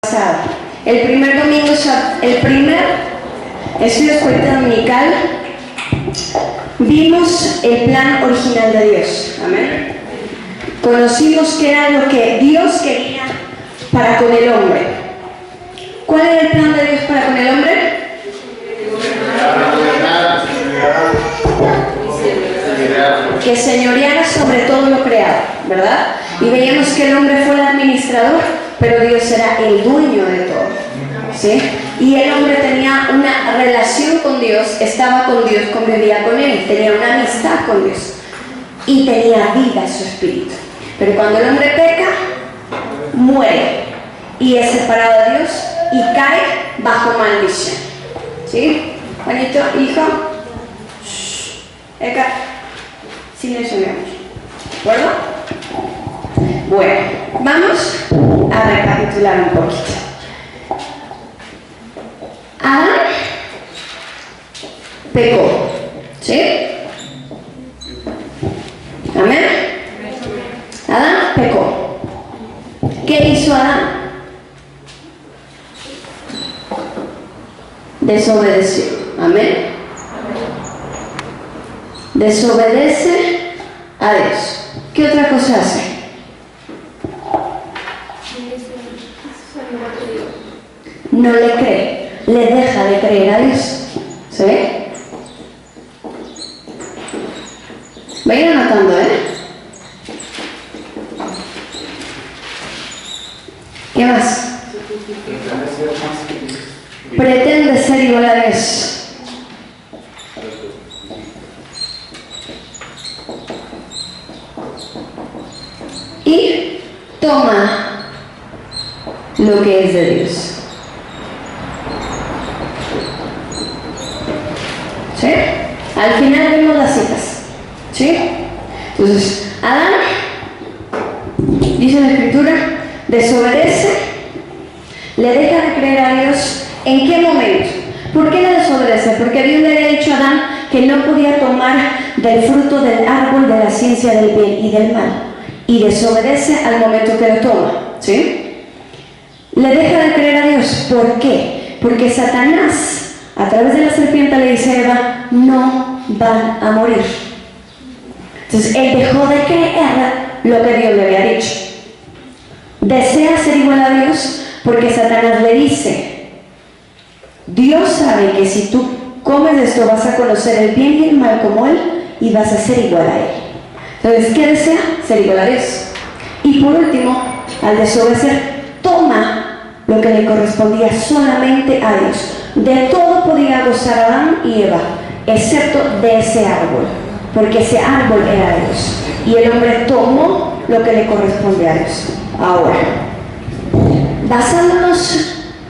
pasado. El primer domingo, el primer estudio de escuela dominical, vimos el plan original de Dios. Amén. Conocimos qué era lo que Dios quería para con el hombre. ¿Cuál era el plan de Dios para con el hombre? Que señoreara sobre todo lo creado, ¿verdad? Y veíamos que el hombre fue el administrador, pero Dios era el dueño de todo, ¿sí? Y el hombre tenía una relación con Dios, estaba con Dios, convivía con Él, tenía una amistad con Dios y tenía vida en su espíritu. Pero cuando el hombre peca, muere y es separado de Dios y cae bajo maldición, ¿sí? Juanito, hijo, Eka, silencio, mi amor, ¿de acuerdo? Bueno, vamos a recapitular un poquito. Adán pecó, ¿sí? Amén. Adán pecó. ¿Qué hizo Adán? Desobedeció. Amén. Desobedece a Dios. ¿Qué otra cosa hace? No le cree, le deja de creer a Dios. ¿Se ve? Vayan anotando, ¿Qué más? Pretende ser igual a Dios. Y toma lo que es de Dios. ¿Sí? Al final vemos las citas. ¿Sí? Entonces, Adán, dice la Escritura, desobedece, le deja de creer a Dios. ¿En qué momento? ¿Por qué le desobedece? Porque Dios le había dicho a Adán que no podía tomar del fruto del árbol de la ciencia del bien y del mal. Y desobedece al momento que lo toma. ¿Sí? Le deja de creer a Dios. ¿Por qué? Porque Satanás, a través de la serpiente, le dice a Eva, no van a morir. Entonces, él dejó de creer lo que Dios le había dicho. Desea ser igual a Dios porque Satanás le dice, Dios sabe que si tú comes esto vas a conocer el bien y el mal como Él y vas a ser igual a Él. Entonces, ¿qué desea? Ser igual a Dios. Y por último, al desobedecer, toma lo que le correspondía solamente a Dios. De todo podía gozar Adán y Eva, excepto de ese árbol, porque ese árbol era Dios. Y el hombre tomó lo que le corresponde a Dios. Ahora,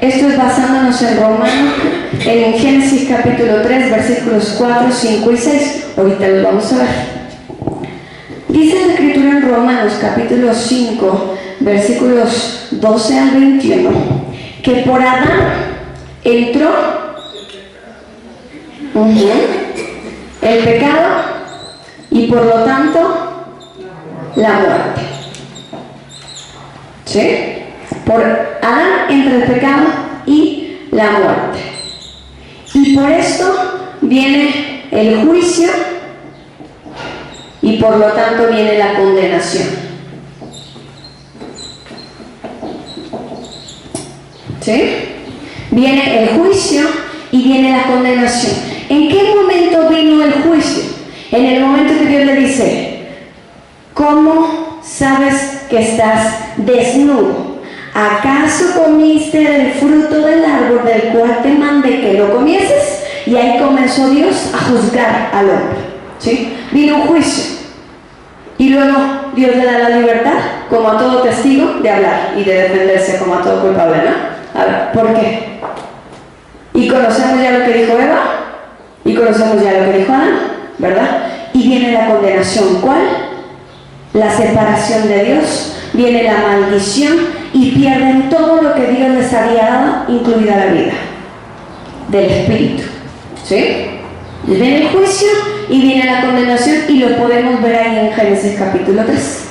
esto es basándonos en Romanos, en Génesis capítulo 3, versículos 4, 5 y 6. Ahorita los vamos a ver. Dice la Escritura en Romanos capítulo 5, versículos 12 al 21, que por Adán entró el pecado y por lo tanto la muerte. ¿Sí? Por Adán entra el pecado y la muerte. Y por esto viene el juicio y por lo tanto viene la condenación. ¿Sí? Viene el juicio y viene la condenación. ¿En qué momento vino el juicio? En el momento que Dios le dice, ¿cómo sabes que estás desnudo? ¿Acaso comiste del fruto del árbol del cual te mandé que no comieses? Y ahí comenzó Dios a juzgar al hombre. ¿Sí? Vino un juicio. Y luego Dios le da la libertad, como a todo testigo, de hablar y de defenderse como a todo culpable, ¿no? A ver, ¿por qué? Y conocemos ya lo que dijo Eva, y conocemos ya lo que dijo Adán, ¿verdad? Y viene la condenación. ¿Cuál? La separación de Dios, viene la maldición y pierden todo lo que Dios les había dado, incluida la vida del Espíritu. ¿Sí? Viene el juicio y viene la condenación y lo podemos ver ahí en Génesis capítulo 3.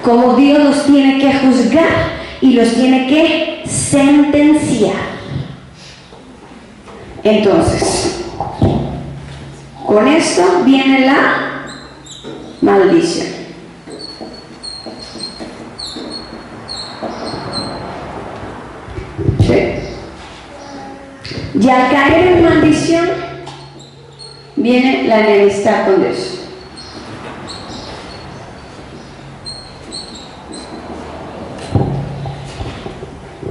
Como Dios los tiene que juzgar y los tiene que sentenciar. Entonces, con esto viene la maldición. ¿Sí? Y al caer en maldición, viene la enemistad con Dios.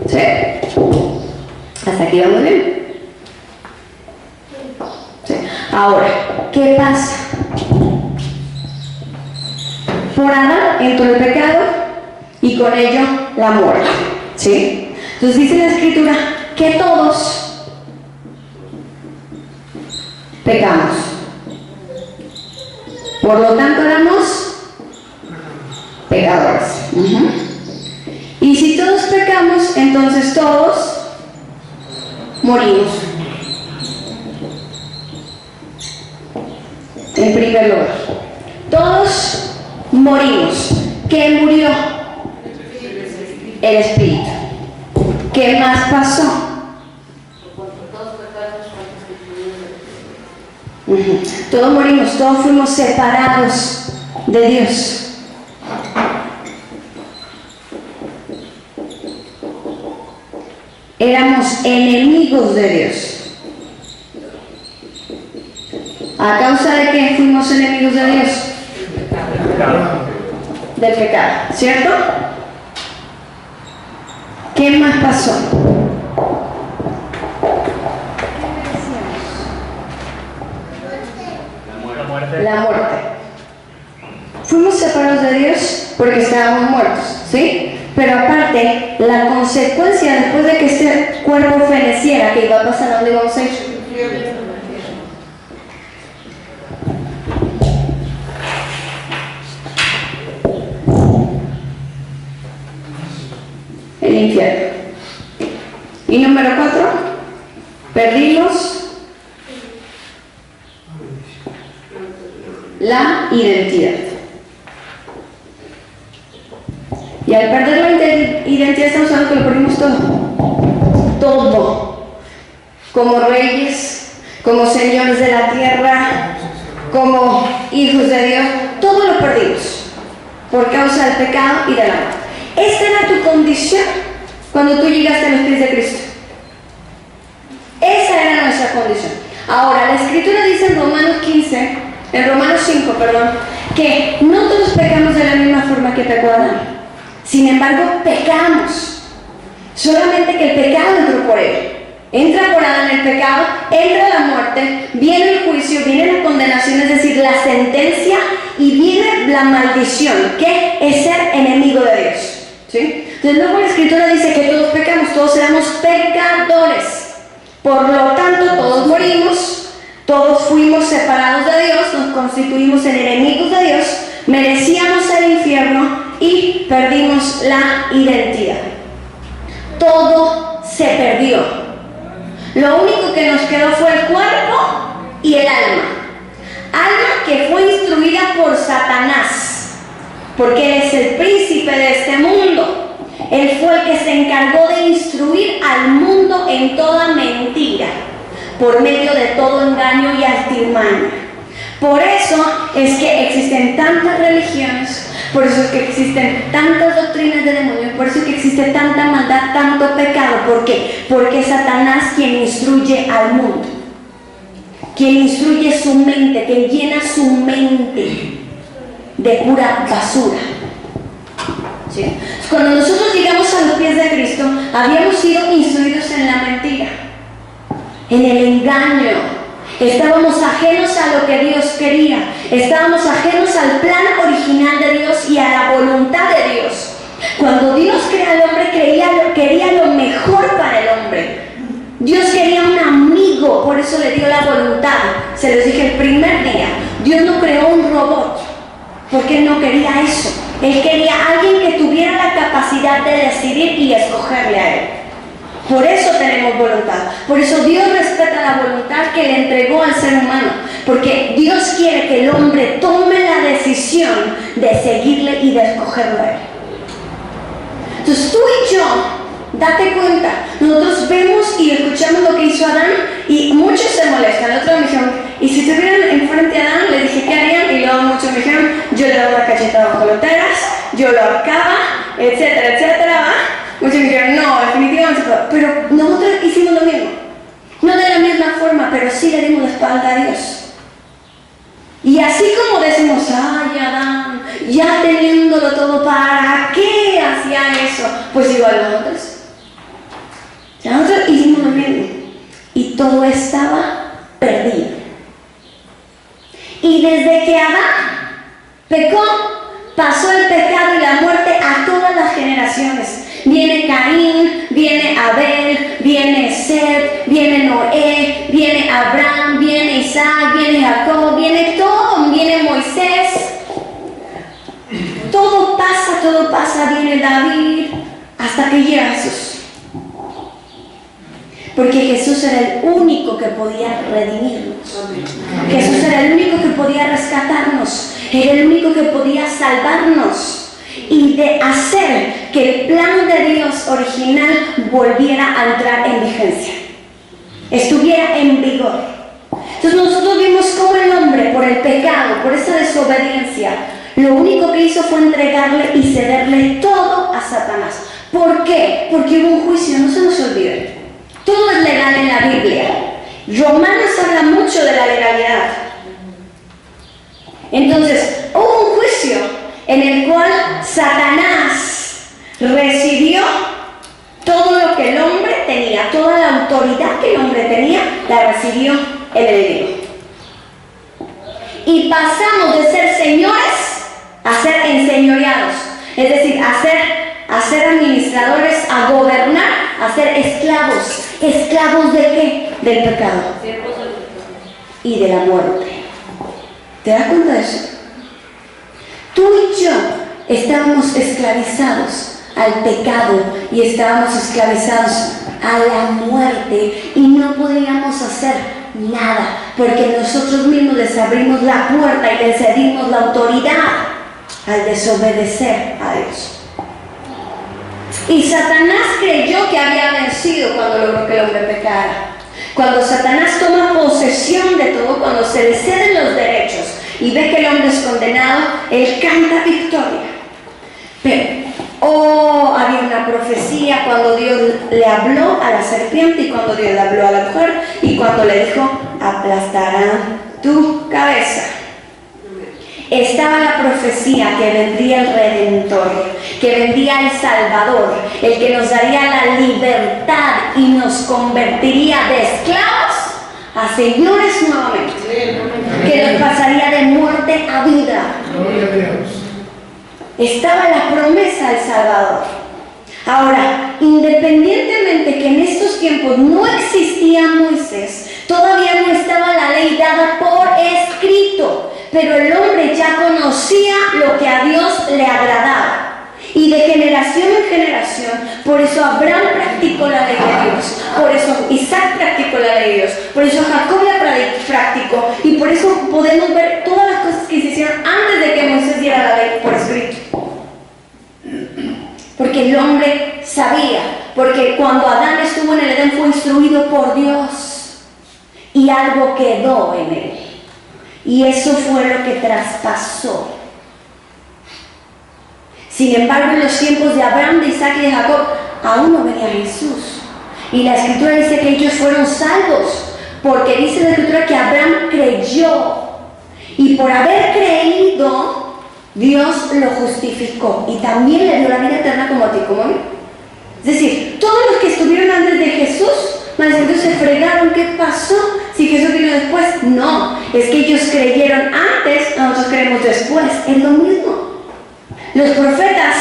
¿Sí? Hasta aquí vamos bien. ¿Sí? Ahora, ¿qué pasa? Por Adán entró el pecado y con ello la muerte. ¿Sí? Entonces dice la Escritura que todos pecamos. Por lo tanto éramos pecadores. Y si todos pecamos, entonces todos morimos. En primer lugar, todos morimos. ¿Qué murió? El espíritu. ¿Qué más pasó? Todos morimos, todos fuimos separados de Dios. Éramos enemigos de Dios. ¿A causa de qué fuimos enemigos de Dios? Del pecado, ¿cierto? ¿Qué más pasó? La muerte. Fuimos separados de Dios porque estábamos muertos, ¿sí? Pero aparte, la consecuencia después de que este cuerpo feneciera, ¿qué iba a pasar? ¿A dónde íbamos a ir? El infierno. Y número 4, perdimos la identidad. Y al perder la identidad estamos hablando que lo perdimos todo. Todo. Como reyes, como señores de la tierra, como hijos de Dios, todo lo perdimos por causa del pecado y de la muerte. Esta era tu condición cuando tú llegaste a los pies de Cristo. Esa era nuestra condición. Ahora, la Escritura dice en Romanos 5, que no todos pecamos de la misma forma que pecó Adán. Sin embargo, pecamos. Solamente que el pecado entró por él. Entra por Adán el pecado, entra la muerte, viene el juicio, viene la condenación, es decir, la sentencia, y viene la maldición, que es ser enemigo de Dios. ¿Sí? Entonces luego la Escritura dice que todos pecamos, todos éramos pecadores. Por lo tanto, todos morimos, todos fuimos separados de Dios, nos constituimos en enemigos de Dios, merecíamos el infierno y perdimos la identidad. Todo se perdió. Lo único que nos quedó fue el cuerpo y el alma. Alma que fue instruida por Satanás, porque él es el príncipe de este mundo. Él fue el que se encargó de instruir al mundo en toda mentira, por medio de todo engaño y altimaña. Por eso es que existen tantas religiones, por eso es que existen tantas doctrinas de demonios, por eso es que existe tanta maldad, tanto pecado. ¿Por qué? Porque es Satanás quien instruye al mundo, quien instruye su mente, quien llena su mente de pura basura. ¿Sí? Cuando nosotros llegamos a los pies de Cristo, habíamos sido instruidos en la mentira, en el engaño. Estábamos ajenos a lo que Dios quería, estábamos ajenos al plan original de Dios y a la voluntad de Dios. Cuando Dios crea al hombre, quería lo mejor para el hombre. Dios quería un amigo, por eso le dio la voluntad. Se los dije el primer día, Dios no creó un robot, porque Él no quería eso. Él quería a alguien que tuviera la capacidad de decidir y escogerle a Él. Por eso tenemos voluntad. Por eso Dios respeta la voluntad que le entregó al ser humano. Porque Dios quiere que el hombre tome la decisión de seguirle y de escogerlo a Él. Entonces tú y yo Date cuenta, nosotros vemos y escuchamos lo que hizo Adán y muchos se molestan. El otro me dijeron, y si estuvieran enfrente a Adán, le dije, ¿qué harían? Y luego muchos me dijeron, yo le daba una cachetada bajo los teras, yo lo ahorcaba, etcétera, etcétera, ¿va? Muchos me dijeron, no, definitivamente, pero nosotros hicimos lo mismo. No de la misma forma, pero sí le dimos la espalda a Dios. Y así como decimos, ay Adán, ya teniéndolo todo, ¿para qué hacía eso? Pues igual nosotros. Nosotros hicimos lo mismo. Y todo estaba perdido. Y desde que Adán pecó, pasó el pecado y la muerte a todas las generaciones. Viene Caín, viene Abel, viene Set, viene Noé, viene Abraham, viene Isaac, viene Jacob, viene todo, viene Moisés. Todo pasa, viene David, hasta que llega Jesús. Porque Jesús era el único que podía redimirnos. Jesús era el único que podía rescatarnos. Era el único que podía salvarnos. Y de hacer que el plan de Dios original volviera a entrar en vigencia, estuviera en vigor. Entonces nosotros vimos cómo el hombre, por el pecado, por esa desobediencia, lo único que hizo fue entregarle y cederle todo a Satanás. ¿Por qué? Porque hubo un juicio, no se nos olvide. Todo es legal en la Biblia. Romanos habla mucho de la legalidad. Entonces, hubo un juicio en el cual Satanás recibió todo lo que el hombre tenía, toda la autoridad que el hombre tenía, la recibió el enemigo. Y pasamos de ser señores a ser enseñoreados, es decir, a ser administradores, a gobernar, a ser esclavos. ¿Esclavos de qué? Del pecado y de la muerte. ¿Te das cuenta de eso? Tú y yo estábamos esclavizados al pecado y estábamos esclavizados a la muerte y no podíamos hacer nada porque nosotros mismos les abrimos la puerta y les cedimos la autoridad al desobedecer a Dios. Y Satanás creyó que había vencido cuando logró que el hombre pecara. Cuando Satanás toma posesión de todo, cuando se le ceden los derechos y ve que el hombre es condenado, él canta victoria. Pero, había una profecía cuando Dios le habló a la serpiente y cuando Dios le habló a la mujer y cuando le dijo, aplastarán tu cabeza. Estaba la profecía que vendría el Redentor, que vendría el Salvador, el que nos daría la libertad y nos convertiría de esclavos a señores nuevamente, que nos pasaría de muerte a vida. Estaba la promesa del Salvador. Ahora, independientemente que en estos tiempos no existía Moisés, todavía no estaba la ley dada por escrito, pero el hombre ya conocía lo que a Dios le agradaba. Y de generación en generación, por eso Abraham practicó la ley de Dios, por eso Isaac practicó la ley de Dios, por eso Jacob la practicó, y por eso podemos ver todas las cosas que se hicieron antes de que Moisés diera la ley por escrito. Porque el hombre sabía, porque cuando Adán estuvo en el Edén fue instruido por Dios, y algo quedó en él. Y eso fue lo que traspasó. Sin embargo, en los tiempos de Abraham, de Isaac y de Jacob, aún no venía Jesús. Y la Escritura dice que ellos fueron salvos, porque dice la Escritura que Abraham creyó. Y por haber creído, Dios lo justificó. Y también le dio la vida eterna como a ti, como a mí. Es decir, todos los que estuvieron antes de Jesús, entonces se fregaron, ¿qué pasó? Si Jesús vino después, no, es que ellos creyeron antes, nosotros creemos después, es lo mismo. Los profetas,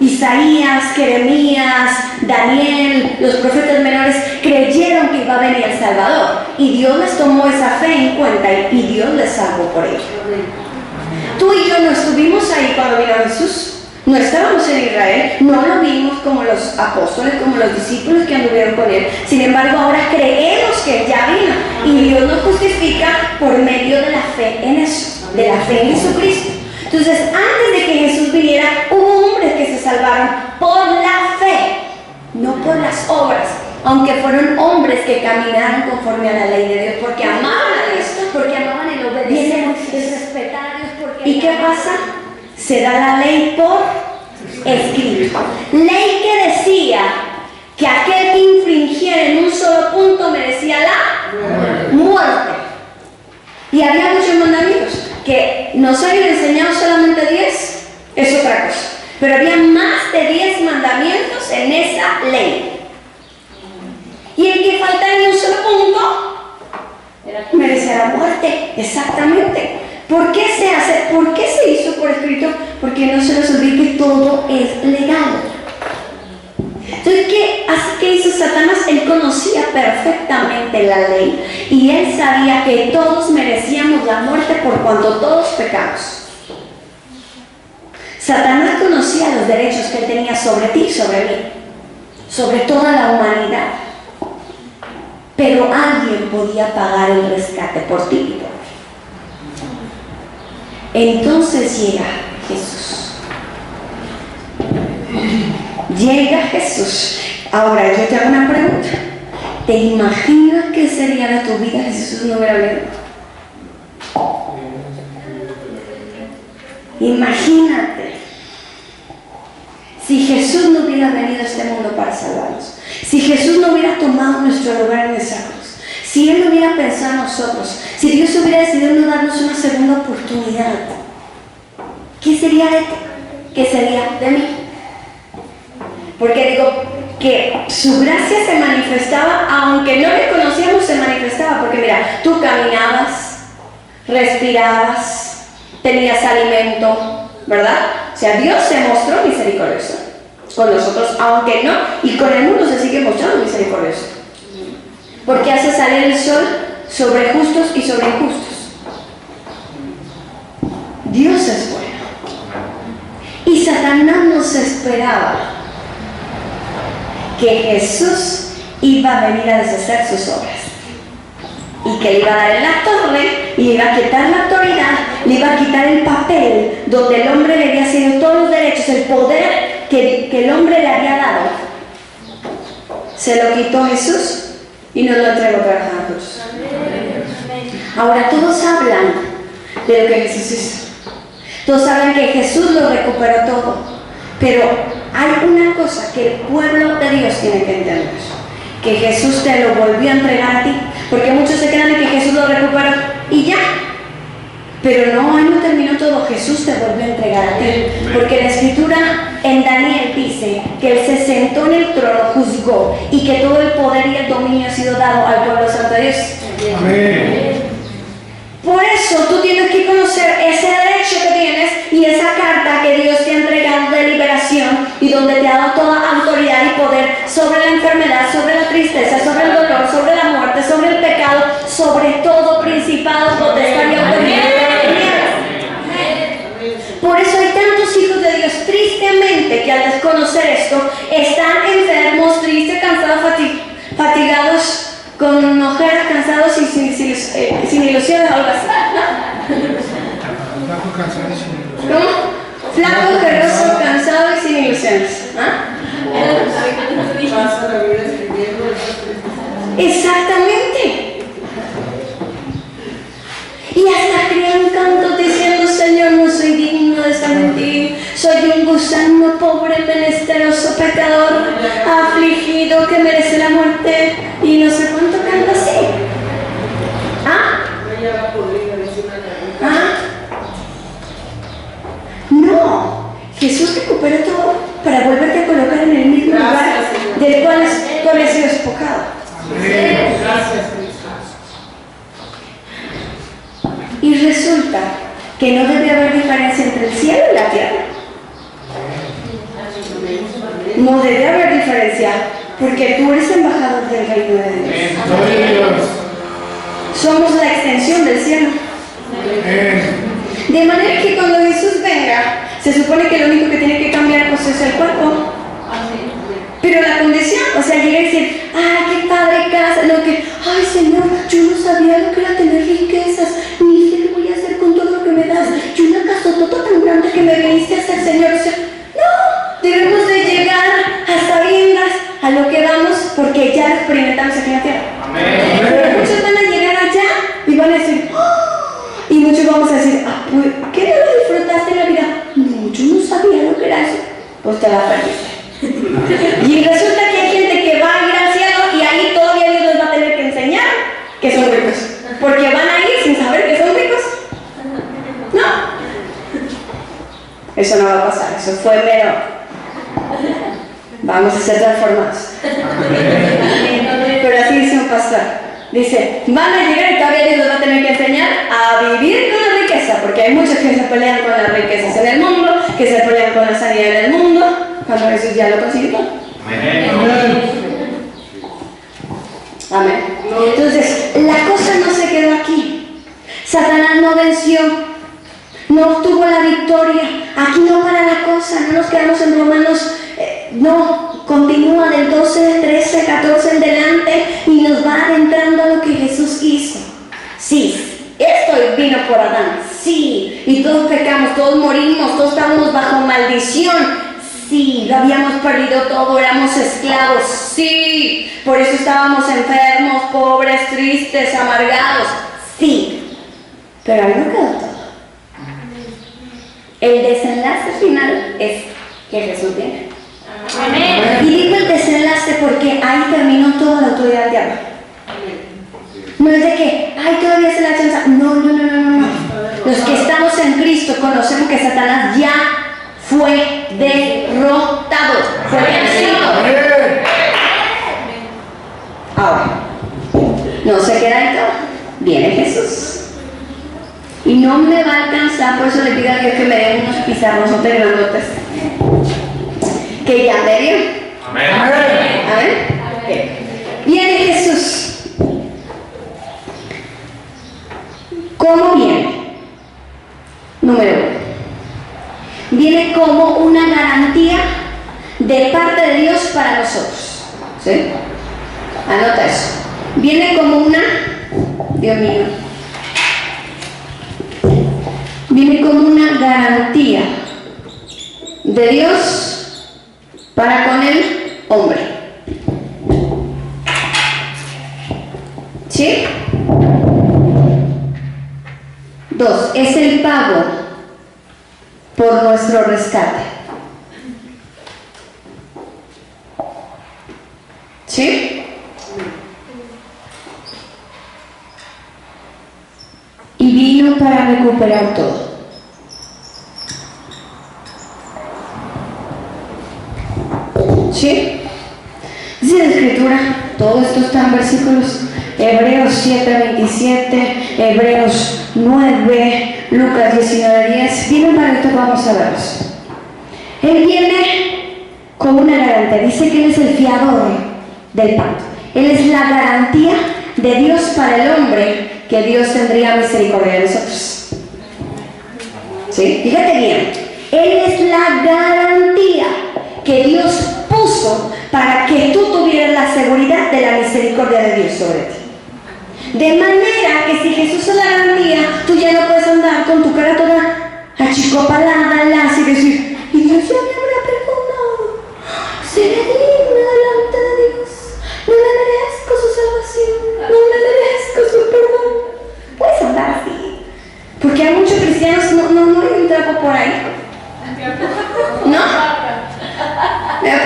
Isaías, Jeremías, Daniel, los profetas menores creyeron que iba a venir el Salvador y Dios les tomó esa fe en cuenta y Dios les salvó por ello. Tú y yo no estuvimos ahí cuando vino Jesús. No estábamos en Israel, no lo vimos como los apóstoles, como los discípulos que anduvieron con él. Sin embargo, ahora creemos que él ya vino y Dios nos justifica por medio de la fe en eso, de la fe en Jesucristo. Entonces, antes de que Jesús viniera, hubo hombres que se salvaron por la fe, no no por las obras, aunque fueron hombres que caminaron conforme a la ley de Dios, porque amaban a Dios, porque amaban el obedecer, el respetar a Dios. Porque ¿y qué pasa? Se da la ley por escrito. Ley que decía que aquel que infringiera en un solo punto merecía la muerte. Y había muchos mandamientos que nos han enseñado solamente 10, es otra cosa. Pero había más de 10 mandamientos en esa ley. Y el que faltara en un solo punto merecía la muerte. Exactamente. ¿Por qué se hace? ¿Por qué se hizo por escrito? Porque no se les olvide que todo es legal. Entonces, ¿qué hizo Satanás? Él conocía perfectamente la ley y él sabía que todos merecíamos la muerte por cuanto todos pecamos. Satanás conocía los derechos que él tenía sobre ti y sobre mí, sobre toda la humanidad. Pero alguien podía pagar el rescate por ti y por mí. Entonces llega Jesús. Llega Jesús. Ahora yo te hago una pregunta. ¿Te imaginas qué sería de tu vida si Jesús no hubiera venido? Imagínate si Jesús no hubiera venido a este mundo para salvarnos, si Jesús no hubiera tomado nuestro lugar en esa cruz, si Él no hubiera pensado en nosotros, si Dios hubiera decidido no darnos una segunda oportunidad, ¿qué sería de ti? ¿Qué sería de mí? Porque digo que su gracia se manifestaba, aunque no le conocíamos, se manifestaba, porque mira, tú caminabas, respirabas, tenías alimento, ¿verdad? O sea, Dios se mostró misericordioso con nosotros, aunque no, y con el mundo se sigue mostrando misericordioso, porque hace salir el sol sobre justos y sobre injustos. Dios es bueno. Y Satanás nos esperaba que Jesús iba a venir a deshacer sus obras y que le iba a dar en la torre y le iba a quitar la autoridad, le iba a quitar el papel donde el hombre le había sido todos los derechos, el poder que el hombre le había dado. Se lo quitó Jesús y nos lo entregó para nosotros. Ahora todos hablan de lo que Jesús hizo, todos saben que Jesús lo recuperó todo, pero hay una cosa que el pueblo de Dios tiene que entender, que Jesús te lo volvió a entregar a ti, porque muchos se quedan en que Jesús lo recuperó y ya, pero no, ahí no terminó todo. Jesús te volvió a entregar a ti, porque la escritura en Daniel dice que Él se sentó en el trono, juzgó, y que todo el poder y el dominio ha sido dado al pueblo santo de Dios. Amén. Por eso tú tienes que conocer ese derecho que tienes y esa carta que Dios te ha entregado de liberación y donde te ha dado toda autoridad y poder sobre la enfermedad, sobre la tristeza, sobre el dolor, sobre la muerte, sobre el pecado, sobre todo principado, potestad y autoridad. Por eso hay tantos hijos de Dios, tristemente, que al desconocer esto están enfermos, tristes, cansados, fatigados, con ojeras, cansados y sin ilusiones, algo así. ¿Cómo? Flaco, ojeroso, cansado y sin ilusiones. Exactamente. Y hasta crean un canto diciendo: Señor, no soy digno de estar en ti, soy un gusano pobre, menesteroso, pecador, afligido, que merece la muerte, y no sé cuánto canta así. No, Jesús recupera todo para volverte a colocar en el mismo lugar del cual tú habías sido despojado. Gracias. Y resulta que no debe haber diferencia entre el cielo y la tierra. No debe haber diferencia, porque tú eres embajador del reino de Dios. Somos la extensión del cielo. De manera que cuando Jesús venga, se supone que lo único que tiene que cambiar pues es el cuerpo. Pero la condición, o sea, llega y decir: ay, qué padre casa, lo que, ay Señor, yo no sabía lo que era tener riquezas, ni sé qué voy a hacer con todo lo que me das, y una casotota tan grande que me viniste a hacer, Señor. O sea, no, debemos de llegar a sabiendas a lo que muchos vamos a decir, pues, ¿qué no lo disfrutaste en la vida? No, yo no sabía lo que era eso. Pues te la perdiste. Y resulta que hay gente que va a ir al cielo y ahí todavía Dios les va a tener que enseñar que son ricos. Porque van a ir sin saber que son ricos. No. Eso no va a pasar, eso fue mero. Vamos a ser transformados. Pero así dice un pastor. Dice, van a llegar y todavía Dios les va a tener que enseñar a vivir con la riqueza, porque hay muchos que se pelean con las riquezas en el mundo, que se pelean con la sanidad en el mundo, cuando Jesús ya lo consiguió. Amén. Entonces, la cosa no se quedó aquí. Satanás no venció, no obtuvo la victoria. Aquí no para la cosa, no nos quedamos en Romanos, no, continúa del 12, 13, 14 en delante y nos va adentrando a lo que Jesús hizo. Sí, esto vino por Adán, sí, y todos pecamos, todos morimos, todos estábamos bajo maldición. Sí, lo habíamos perdido todo, éramos esclavos, sí, por eso estábamos enfermos, pobres, tristes, amargados, sí, pero ahí no quedó todo. El desenlace final es que Jesús viene. Amén. Y digo el desenlace porque ahí terminó toda la autoridad del diablo. No es de que, ay, todavía se la chance. No. Los que estamos en Cristo conocemos que Satanás ya fue derrotado, fue vencido. Ahora, no se queda ahí todo. Viene Jesús. Y no me va a alcanzar, por eso le pido a Dios que me den unos pizarros o grandotes. Que ya me dio. Amén. Amén. Viene Jesús. ¿Cómo viene? Número 1. Viene como una garantía de parte de Dios para nosotros. ¿Sí? Anota eso. Viene como una, Dios mío, viene como una garantía de Dios para con el hombre. ¿Sí? 2. Es el pago por nuestro rescate. ¿Sí? Y vino para recuperar todo. ¿Sí? Dice la Escritura, todo esto está en versículos, Hebreos 7:27, Hebreos 9, Lucas 19:10. Vienen para esto, vamos a verlos. Él viene con una garantía, dice que Él es el fiador del pacto. Él es la garantía de Dios para el hombre, que Dios tendría misericordia de nosotros. ¿Sí? Fíjate bien, Él es la garantía que Dios puso para que tú tuvieras la seguridad de la misericordia de Dios sobre ti. De manera que si Jesús es la garantía, tú ya no puedes andar con tu cara toda achicopalada, lacia y decir, y Dios ya me habrá perdonado, seré digna delante de Dios, no le merezco su salvación, no le merezco su perdón. Puedes andar así, porque hay muchos cristianos, no hay un trapo por ahí, ¿no?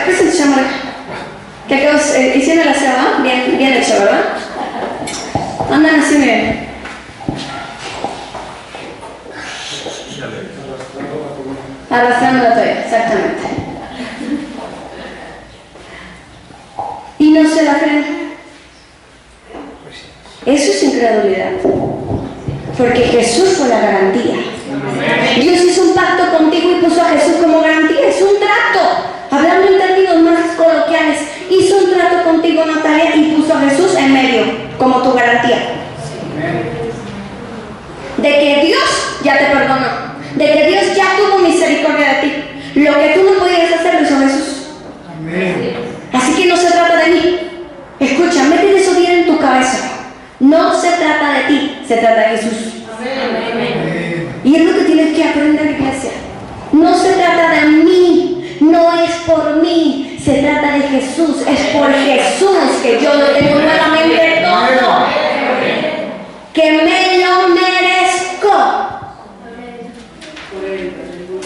Presente, chamar. ¿Qué acabas? Hicieron la ceba, bien hecho, ¿verdad? Andan así, miren. Arrastrando la toalla, exactamente. Y no se la creen. Eso es incredulidad. Porque Jesús fue la garantía. Dios hizo un pacto contigo y puso a Jesús como garantía. Es un trato. Hablando en términos más coloquiales, hizo un trato contigo, Natalia, y puso a Jesús en medio, como tu garantía. De que Dios ya te perdonó, de que Dios ya tuvo misericordia de ti. Lo que tú no podías hacer lo hizo Jesús. Así que no se trata de mí. Escucha, métete eso bien en tu cabeza. No se trata de ti, se trata de Jesús. Y es lo que tienes que aprender, iglesia. No se trata de mí. No es por mí, se trata de Jesús, es por Jesús que yo lo tengo nuevamente todo, que me lo merezco.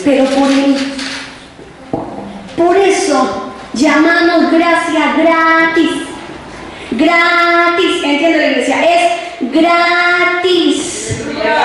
pero por Él. Por eso llamamos gracia gratis. Gratis, entiendo la iglesia, es gratis.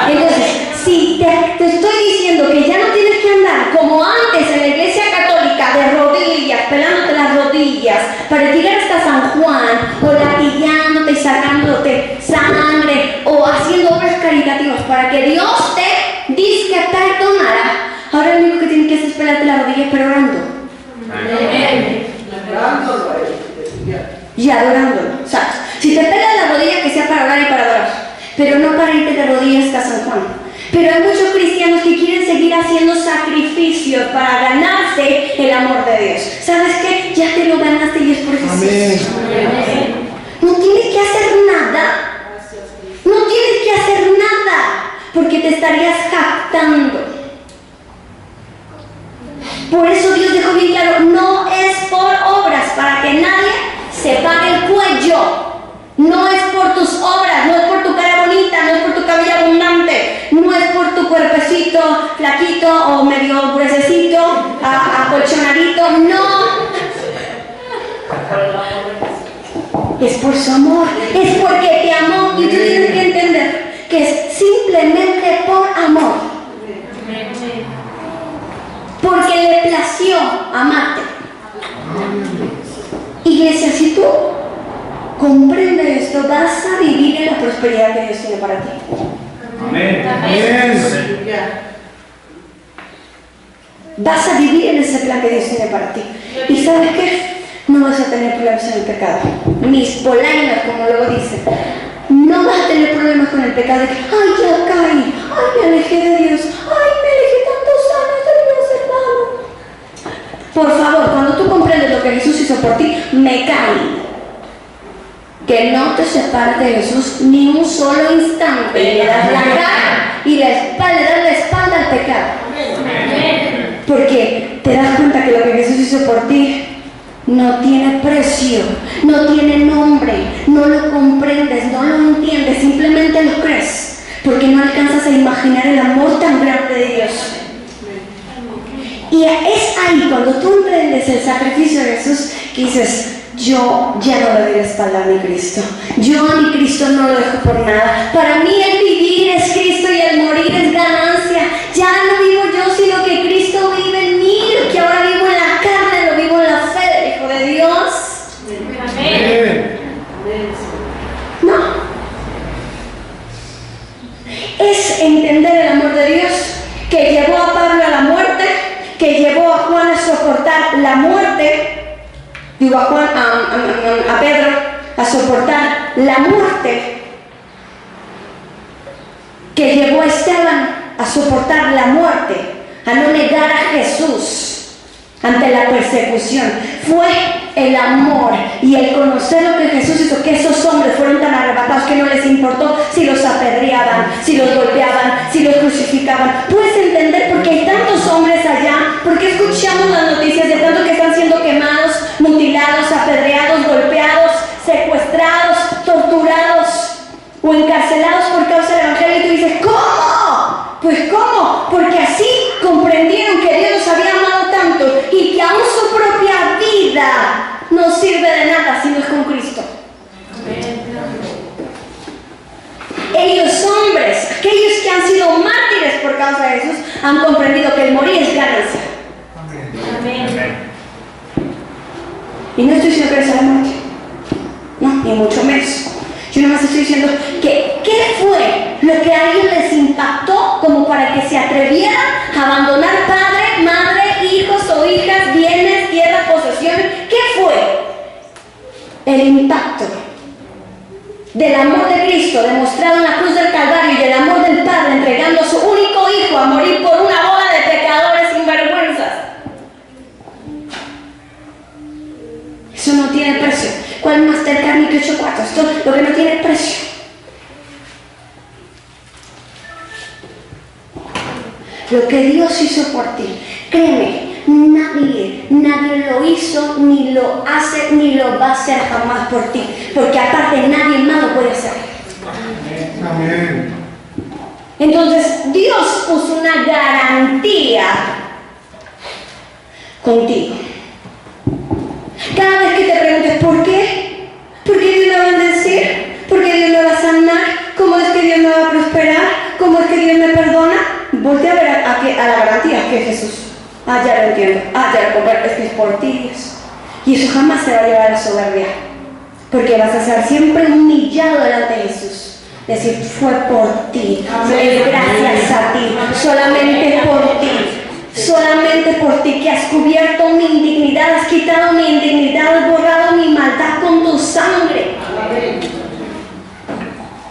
Entonces, si te estoy diciendo que ya no tienes que andar como antes en la iglesia católica de rodillas, pelándote las rodillas para llegar hasta San Juan, o latillándote y sacándote sangre, o haciendo obras caritativas para que Dios te disque perdonara, ahora lo único que tienes que hacer es pelarte las rodillas pero orando. Amén. Y adorándolo, ¿sabes? Si te pelas las rodillas, que sea para orar y para adorar, pero no para irte de rodillas hasta San Juan. Pero hay muchos cristianos que quieren seguir haciendo sacrificios para ganarse el amor de Dios. ¿Sabes qué? Ya te lo ganaste y es por Jesús. Amén. No tienes que hacer nada. No tienes que hacer nada, porque te estarías jactando. Por eso Dios dejó bien claro, no es por obras, para que nadie se pague el cuello. No es por tus obras, no es por tu cara bonita, no es por tu cabello abundante, no es por tu cuerpecito flaquito o medio gruesecito, acolchonadito, no. Es por su amor, es porque te amó y tú tienes que entender que es simplemente por amor. Porque le plació amarte. Iglesia, si tú comprendes esto, vas a vivir en la prosperidad que Dios tiene para ti. Amén. Vas a vivir en ese plan que Dios tiene para ti. ¿Y sabes qué? No vas a tener problemas en el pecado. Mis polainas, como luego dicen. No vas a tener problemas con el pecado de que, ay, ya caí, ay, me alejé de Dios, ay, me alejé tantos años de Dios, hermano. Por favor, cuando tú comprendes lo que Jesús hizo por ti, me cae. Que no te separes de Jesús ni un solo instante. Le das la cara y le das la espalda al pecado. Porque te das cuenta que lo que Jesús hizo por ti no tiene precio, no tiene nombre, no lo comprendes, no lo entiendes, simplemente lo crees, porque no alcanzas a imaginar el amor tan grande de Dios. Y es ahí cuando tú emprendes el sacrificio de Jesús que dices, yo ya no le doy la espalda a mi Cristo, yo a mi Cristo no lo dejo por nada. Para mí el vivir es Cristo y el morir es ganancia. Ya no vivo yo, sino que Cristo vive en mí. Lo que ahora vivo en la carne, lo vivo en la fe del Hijo de Dios. Amén. No. Es entender el amor de Dios que llevó a Pablo a la muerte, que llevó a Juan a soportar la muerte. Digo a Pedro a soportar la muerte, que llevó a Esteban a soportar la muerte, a no negar a Jesús ante la persecución. Fue el amor y el conocer lo que Jesús hizo, que esos hombres fueron tan arrebatados que no les importó si los apedreaban, si los golpeaban, si los crucificaban. Puedes entender por qué hay tantos hombres allá, porque escuchamos las noticias de tantos que están siendo quemados, mutilados, apedreados, golpeados, secuestrados, torturados o encarcelados por causa del Evangelio. Y tú dices, ¿cómo? Pues ¿cómo? Porque así comprendieron que Dios los había amado tanto y que aún su propia vida no sirve de nada si no es con Cristo. Ellos hombres, aquellos que han sido mártires por causa de Jesús, han comprendido que el morir es ganancia. Amén. Y no estoy diciendo que eres la muerte, no, ni mucho menos. Yo nomás estoy diciendo que ¿qué fue lo que a ellos les impactó como para que se atrevieran a abandonar padre, madre, hijos o hijas, bienes, tierra, posesiones? ¿Qué fue? El impacto del amor de Cristo demostrado en la cruz del Calvario y el amor del Padre entregando a su único hijo a morir por una bola de pecadores sinvergüenzas. Eso no tiene precio. ¿Cuál Mastercard ni que 8 cuartos? Esto lo que no tiene precio. Lo que Dios hizo por ti, créeme, nadie lo hizo, ni lo hace, ni lo va a hacer jamás por ti, porque aparte nadie más lo puede hacer. Amén. Entonces Dios puso una garantía contigo. Cada vez que te preguntes ¿por qué? ¿Por qué Dios me va a bendecir? ¿Por qué Dios me va a sanar? ¿Cómo es que Dios me va a prosperar? ¿Cómo es que Dios me perdona? Voltea a ver a la garantía que es Jesús. Ah, ya lo entiendo. Ah, ya lo comprendo. Es que es por ti, Dios. Y eso jamás se va a llevar a la soberbia. Porque vas a ser siempre humillado delante de Jesús. Decir, fue por ti. Es gracias a ti. Solamente por ti. Solamente por ti que has cubierto mi indignidad, has quitado mi indignidad, has borrado mi maldad con tu sangre.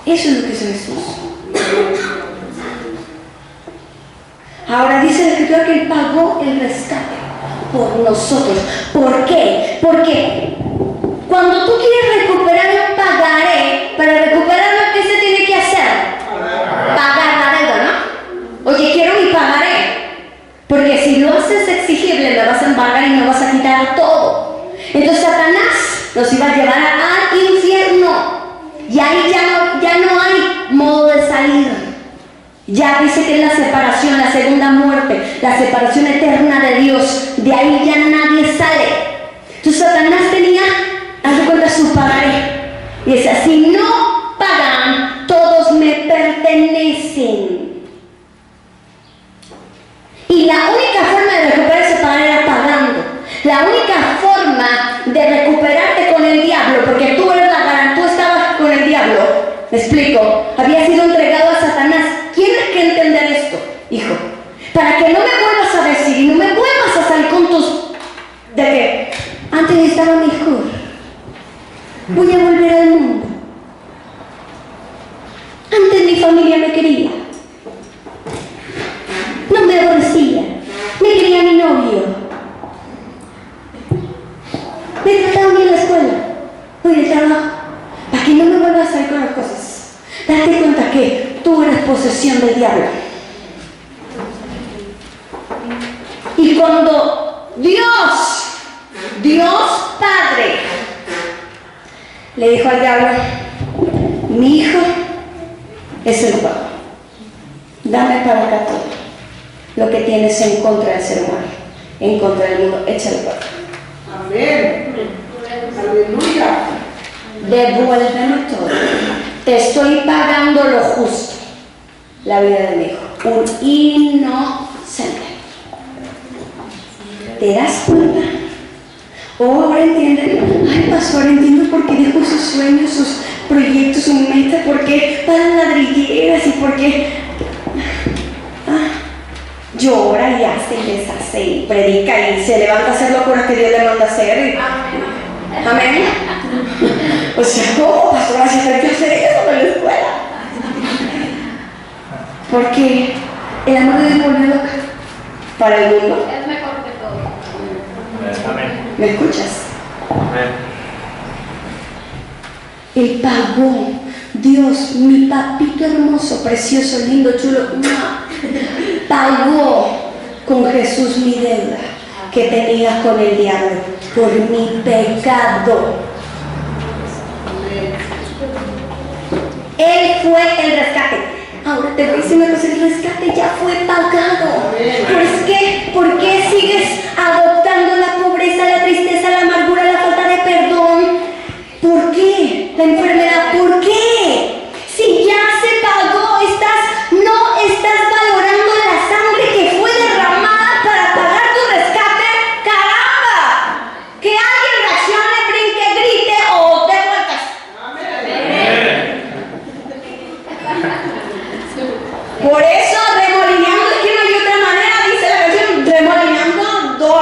Eso es lo que es Jesús. Ahora dice la Escritura que Él pagó el rescate por nosotros. ¿Por qué? Porque cuando tú quieres recuperar un pagaré, para recuperarlo, ¿qué se tiene que hacer? Pagar la deuda, ¿no? Oye, quiero mi pagaré. Porque si lo haces exigible, me vas a embargar y me vas a quitar todo. Entonces Satanás nos iba a llevar al infierno. Y ahí ya no hay modo de salir. Ya dice que es la separación, la segunda muerte, la separación eterna de Dios. De ahí ya nadie sale. Entonces Satanás tenía, haz de cuenta, su pagaré. Y decía, si no pagan, todos me pertenecen. Y la única forma de recuperar ese pagaré era pagando. La única forma de recuperarte con el diablo, porque tú eres la garantía, tú estabas con el diablo, me explico, había sido entregado a Satanás. Tienes que entender esto, hijo, para que no me vuelvas a decir y no me vuelvas a salir con tus de que antes estaba mejor, voy a volver al mundo, antes mi familia me quería, no me aborrecía, me quería mi novio, me trataba bien en la escuela, hoy el trabajo, para que no me vuelvas a salir con las cosas. Date cuenta que tú eres posesión del diablo. Y cuando Dios Padre, le dijo al diablo, mi hijo es el Padre, dame para acá todo lo que tienes en contra del ser humano, en contra del mundo, échale para acá. Amén. Aleluya. Devuélveme todo. Te estoy pagando lo justo. La vida de mi hijo, un inocente. ¿Te das cuenta? Oh, ahora entienden. Ay, pastor, entiendo por qué dejó sus sueños, sus proyectos, sus metas, por qué para ladrilleras y por qué llora y hace y deshace y predica y se levanta a hacer locuras que Dios le manda a hacer. Amén. O sea, ¿cómo, pastor? Así hay que hacer eso en la escuela. Porque el amor de Dios volvió loca para el mundo. Es mejor que todo. Amén. ¿Me escuchas? Amén. Él pagó. Dios, mi papito hermoso, precioso, lindo, chulo, pagó con Jesús mi deuda que tenía con el diablo por mi pecado. Él fue el rescate. Ahora te voy a decir una cosa, el rescate ya fue pagado. ¿Por qué sigues adoptando la pobreza, la tristeza, la amargura, la falta de perdón? ¿Por qué? La enfermedad, ¿por qué? Si ya se pagó, no estás valorando la sangre que fue derramada para pagar tu rescate. ¡Caramba! Que alguien reaccione, brinque, grite o dé vueltas. Por eso, remolineando, es que no hay otra manera, dice la canción, remolineando,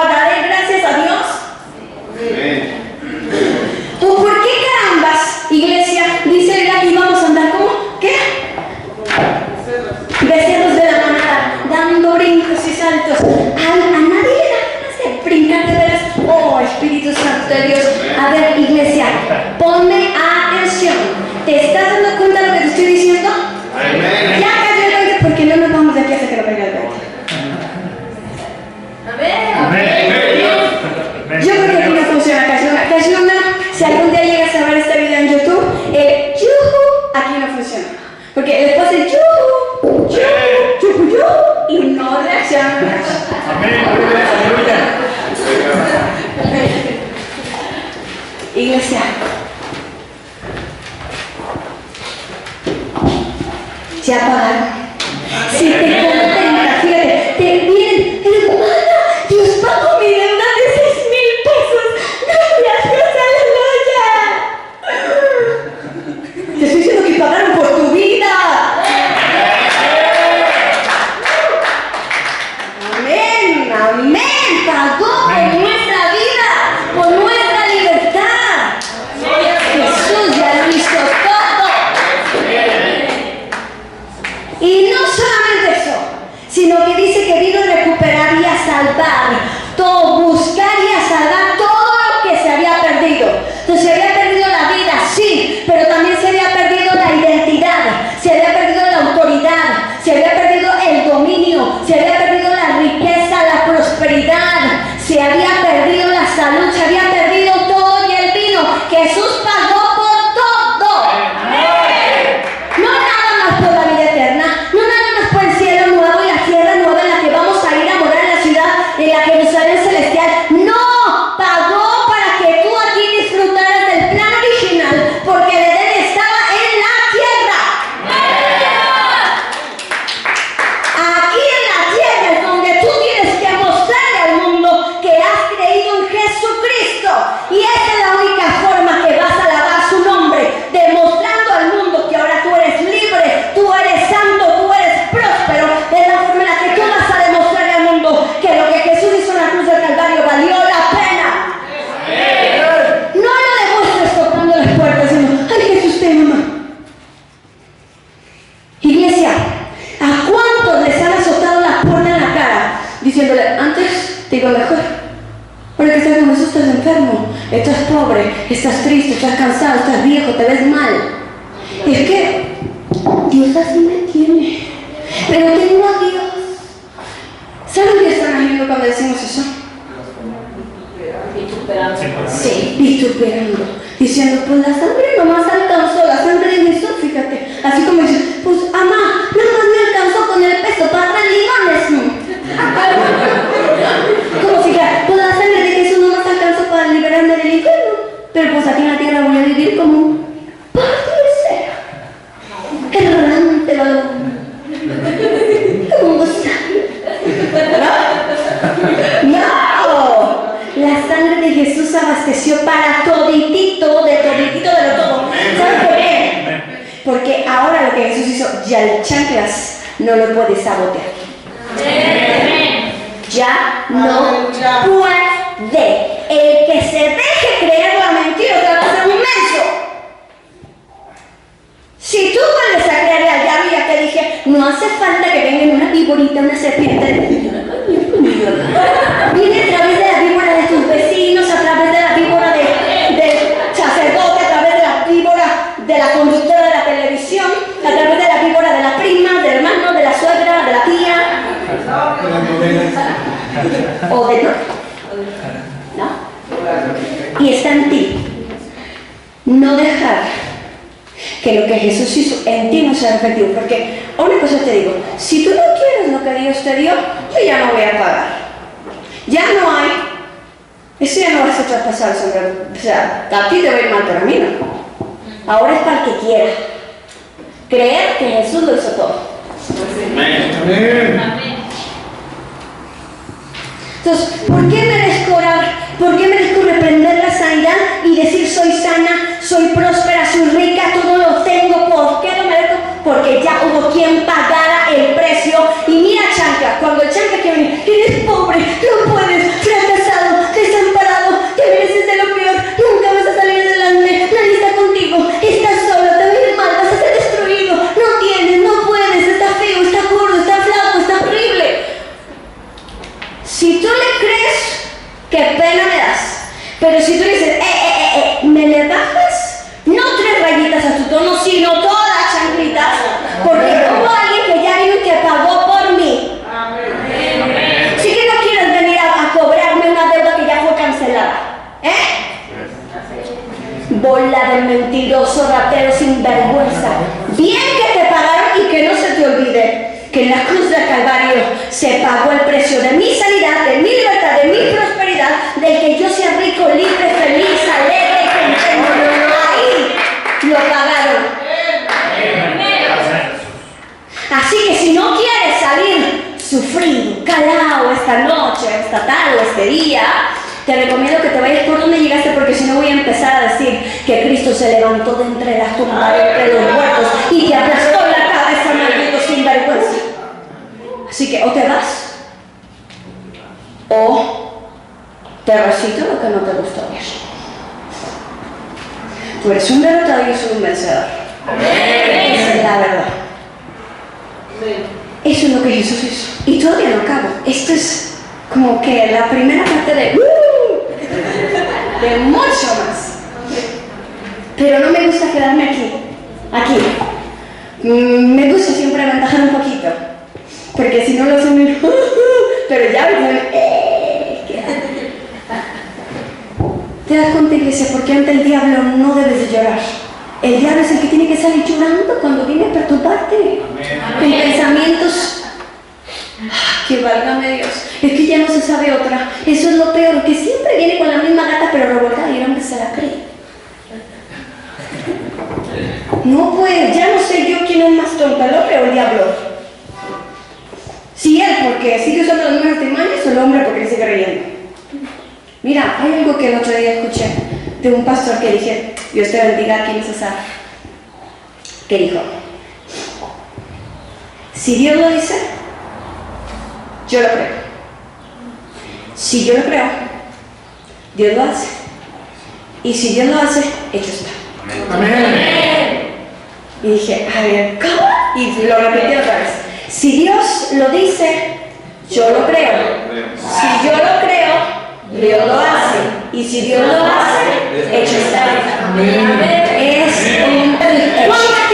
daré gracias a Dios. ¿Pues por qué carambas, iglesia? Dice él aquí, vamos a andar como, ¿qué? Becerros de la manada, dando brincos y saltos. A nadie le da ganas de brincar de veras. Oh, Espíritu Santo de Dios. A ver, iglesia, ponme atención. ¿Te estás dando cuenta de lo que te estoy diciendo? Amén. Ya cayó el 20, porque no nos vamos de aquí hasta que no caiga el 20. Yo creo que aquí no funciona casi una. Si algún día llegas a ver este video en YouTube, el yuhu aquí no funciona. Porque después el yuhu, yuhu, yuhu, yuhu, y no reacciona. Amén. Aleluya. ya pagaron. Si te contenta, fíjate, te vienen, hermana, Dios pagó mi deuda de 6,000 pesos. Gracias, aleluya. Te estoy diciendo que pagaron por tu vida. Amén, amén. Pagó por nuestra vida, por nuestra libertad. Jesús ya lo hizo todo. Y no solamente eso, sino que dice que vino a recuperar y a salvar, todo, buscar y a salvar todo lo que se había perdido. Entonces se había perdido la vida, sí, pero también se había perdido la identidad, se había perdido la autoridad, se había perdido el dominio, se había perdido la riqueza, la prosperidad, se había perdido la salud, se había perdido todo y él vino. Jesús pagó por todo. No nada más por la vida eterna, no nada más por el cielo nuevo y la tierra nueva en la que vamos a ir a morar en la ciudad, en la Jerusalén celestial. No, pagó para que tú aquí disfrutaras del plan original, porque el Edén estaba en la tierra. Aquí en la tierra es donde tú tienes que mostrarle al mundo que has creído en Jesucristo. Y esa es la única forma que vas a alabar su nombre, demostrando al mundo que ahora tú eres libre, tú eres santo, tú eres próspero. Es la forma en la que tú vas a demostrarle al mundo que lo que Jesús hizo en la cruz del Calvario valió la pena. No lo demuestres tocando las puertas diciendo, ay, Jesús te ama. Iglesia, ¿a cuántos les han azotado la puerta en la cara diciéndole, antes te iba mejor? Ahora que estás con Jesús estás enfermo, estás pobre, estás triste, estás cansado, estás viejo, te ves mal. Es que Dios así me tiene, pero tengo a Dios. ¿Saben qué están haciendo cuando decimos eso? Sí, vituperando, diciendo, pues la sangre nomás alcanzó, la sangre de Jesús, fíjate, así como dice, pues amá, nada más me alcanzó con el peso para 3 limones. Como si dijera, pues la sangre de Jesús no nos alcanzó para liberarme del infierno, pero pues aquí en la tierra voy a vivir como un padre errante balón, como un gusano. No, la sangre de Jesús abasteció para toditito de lo todo. ¿Sabes por qué? Porque ahora lo que Jesús hizo, ya el chanclas no lo puede sabotear. Ya no puede. El que se deje creer la mentira te va a hacer un menso. Si tú vuelves a creerle al diablo, ya te dije, no hace falta que venga una víborita, una serpiente. Viene a través de la víbora de tus vecinos, a través de la víbora del sacerdote, a través de la víbora de la conductora de la televisión, a través de la víbora de la prima, del hermano, de la suegra, de la tía. O de ¿no? Y está en ti. No dejar que lo que Jesús hizo en ti no sea efectivo. Porque una cosa te digo, si tú no quieres lo que Dios te dio, yo ya no voy a pagar. Ya no hay. Eso ya no vas a traspasar sobre. O sea, a ti te va a ir mal, pero a mí no. Ahora es para el que quiera creer que Jesús lo hizo todo. Amén. Entonces, ¿por qué merezco orar? ¿Por qué merezco reprender la sanidad y decir soy sana, soy próspera, soy rica, todo lo tengo? ¿Por qué lo merezco? Porque ya hubo quien pagara el precio. Y mira, chancla, cuando el chancla quiere venir, eres pobre, no puedes, fracasado, desamparado, te mereces de lo peor, nunca vas a salir adelante, nadie está contigo, estás solo, te va a ir mal, vas a ser destruido, no tienes, no puedes, está feo, está gordo, está flaco, está horrible. Si tú le crees, qué pena me das. Pero si tú le dices, ¿me le bajas? No 3 rayitas a tu tono, sino todas las chanclitas. Porque hubo alguien que ya vino y que pagó por mí. Así que no quieres venir a cobrarme una deuda que ya fue cancelada. Bola de mentiroso, ratero, sinvergüenza. Bien que te pagaron y que no se te olvide que en la cruz del Calvario se pagó el precio de mi sanidad, de mi libertad, de mi prosperidad, de que yo sea rico, libre, feliz, alegre y contento. Ahí lo pagaron. si no quieres salir sufrido, calado esta noche, esta tarde, este día, te recomiendo que te vayas por donde llegaste, porque si no voy a empezar a decir que Cristo se levantó de entre las tumbas, de entre los muertos, y te aplastó la cabeza, maldito sinvergüenza. Así que o te vas, o te recito lo que no te gusta oír. Tú eres un derrotado y yo soy un vencedor. Esa es la verdad. Eso es lo que Jesús hizo. Y todavía no acabo. Esto es como que la primera parte de mucho más. Pero no me gusta quedarme aquí. Me gusta siempre aventajar un poquito, porque si no lo hacen pero ya te das cuenta, iglesia, porque ante el diablo no debes de llorar. El diablo es el que tiene que salir llorando cuando viene a perturbarte con pensamientos. Que válgame Dios, es que ya no se sabe otra. Eso es lo peor, que siempre viene con la misma gata pero revolcada y el hombre se la cree. No pues, ya no sé yo quién es más tonto, el hombre o el diablo. Si él porque sigue usando los mismos testimonios, o el hombre porque le sigue creyendo. Mira, hay algo que el otro día escuché de un pastor que dije, Dios te bendiga, ¿quién es esa? Que dijo, si Dios lo dice, yo lo creo. Si yo lo creo, Dios lo hace. Y si Dios lo hace, hecho está. Amén. Y dije, a ver, ¿cómo? Y lo repetí otra vez. Si Dios lo dice, yo lo creo. Si yo lo creo, Dios lo hace. Y si Dios lo hace, hecho está. Es un hecho.